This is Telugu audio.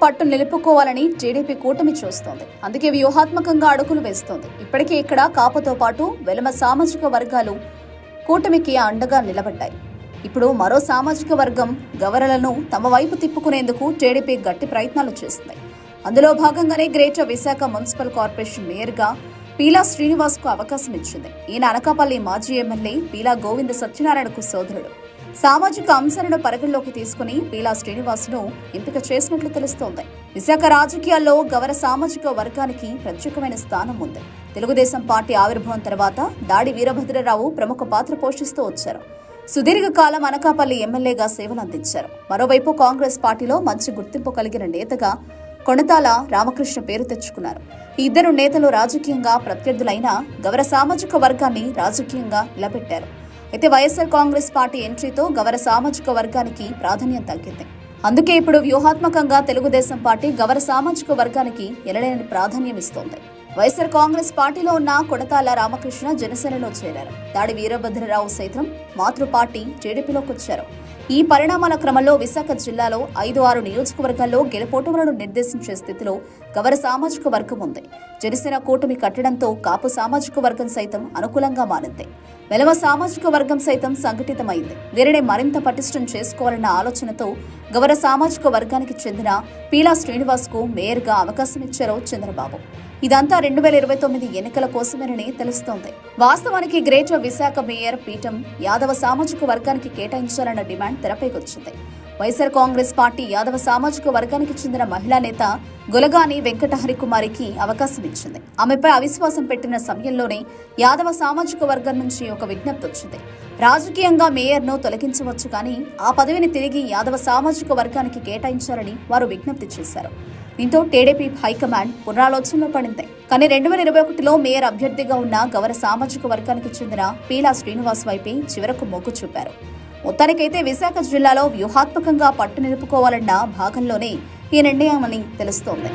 పట్టు నిలుపుకోవాలని టీడీపీ కూటమి చూస్తోంది. అందుకే వ్యూహాత్మకంగా అడుగులు వేస్తోంది. ఇప్పటికే ఇక్కడ కాపుతో పాటు వెలమ సామాజిక వర్గాలు కూటమికి అండగా నిలబడ్డాయి. ఇప్పుడు మరో సామాజిక వర్గం గవరలను తమ వైపు తిప్పుకునేందుకు టీడీపీ గట్టి ప్రయత్నాలు చేస్తుంది. అందులో భాగంగానే గ్రేటర్ విశాఖ మున్సిపల్ కార్పొరేషన్ మేయర్గా పీలా శ్రీనివాస్ కు అవకాశం ఇచ్చింది. ఈయన అనకాపల్లి మాజీ ఎమ్మెల్యే పీలా గోవింద సత్యనారాయణకు సోదరుడు. సామాజిక అంశాలను పరిగణలోకి తీసుకుని పీలా శ్రీనివాస్ను ఎంపిక చేసినట్లు తెలుస్తోంది. విశాఖ రాజకీయాల్లో గవర సామాజిక వర్గానికి ప్రత్యేకమైన స్థానం ఉంది. తెలుగుదేశం పార్టీ ఆవిర్భావం తర్వాత దాడి వీరభద్రరావు ప్రముఖ పాత్ర పోషిస్తూ వచ్చారు. సుదీర్ఘకాలం అనకాపల్లి ఎమ్మెల్యేగా సేవలు అందించారు. మరోవైపు కాంగ్రెస్ పార్టీలో మంచి గుర్తింపు కలిగిన నేతగా కొణతాల రామకృష్ణ పేరు తెచ్చుకున్నారు. ఈ ఇద్దరు నేతలు రాజకీయంగా ప్రత్యర్థులైన గవర సామాజిక వర్గాన్ని రాజకీయంగా నిలబెట్టారు. అయితే వైఎస్ఆర్ కాంగ్రెస్ పార్టీ ఎంట్రీతో గవర సామాజిక వర్గానికి ప్రాధాన్యం తగ్గింది. అందుకే ఇప్పుడు వ్యూహాత్మకంగా తెలుగుదేశం పార్టీ గవర సామాజిక వర్గానికి ఎనలేని ప్రాధాన్యం ఇస్తోంది. వైఎస్ఆర్ కాంగ్రెస్ పార్టీలో ఉన్న కొడతాల రామకృష్ణ జనసేనలో చేరారు. దాడి వీరభద్రరావు సైతం మాతృ పార్టీ టీడీపీలోకి వచ్చారు. ఈ పరిణామాల క్రమంలో విశాఖ జిల్లాలో 5-6 నియోజకవర్గాల్లో గెలుపోటములను నిర్దేశించే స్థితిలో గవర సామాజిక వర్గం ఉంది. జనసేన కూటమి కట్టడంతో కాపు సామాజిక వర్గం సైతం అనుకూలంగా మారింది. వెలమ సామాజిక వర్గం సైతం సంఘటితమైంది. వీరిని మరింత పటిష్టం చేసుకోవాలన్న ఆలోచనతో గవర సామాజిక వర్గానికి చెందిన పీలా శ్రీనివాస్ కు మేయర్గా అవకాశం ఇచ్చారు చంద్రబాబు. ఇదంతా 2029 ఎన్నికల కోసమేనని తెలుస్తోంది. వాస్తవానికి గ్రేటర్ విశాఖ మేయర్ పీఠం యాదవ సామాజిక వర్గానికి కేటాయించాలన్న డిమాండ్ తెరపైకొచ్చింది. వైఎస్ఆర్ కాంగ్రెస్ పార్టీ యాదవ సామాజిక వర్గానికి చెందిన మహిళా నేత గొలగాని వెంకట హరికుమారికి అవకాశం ఇచ్చింది. ఆమెపై అవిశ్వాసం పెట్టిన సమయంలోనే యాదవ సామాజిక వర్గం నుంచి ఒక విజ్ఞప్తి వచ్చింది. రాజకీయంగా మేయర్ను తొలగించవచ్చు కానీ ఆ పదవిని తిరిగి యాదవ సామాజిక వర్గానికి కేటాయించాలని వారు విజ్ఞప్తి చేశారు. దీంతో టీడీపీ హైకమాండ్ పునరాలోచనలో పడింది. కానీ 2021లో మేయర్ అభ్యర్థిగా ఉన్న గవర సామాజిక వర్గానికి చెందిన పీలా శ్రీనివాస్ వైపే చివరకు మొగ్గు చూపారు. మొత్తానికైతే విశాఖ జిల్లాలో వ్యూహాత్మకంగా పట్టు నిలుపుకోవాలన్న భాగంలోనే ఈ నిర్ణయమని తెలుస్తోంది.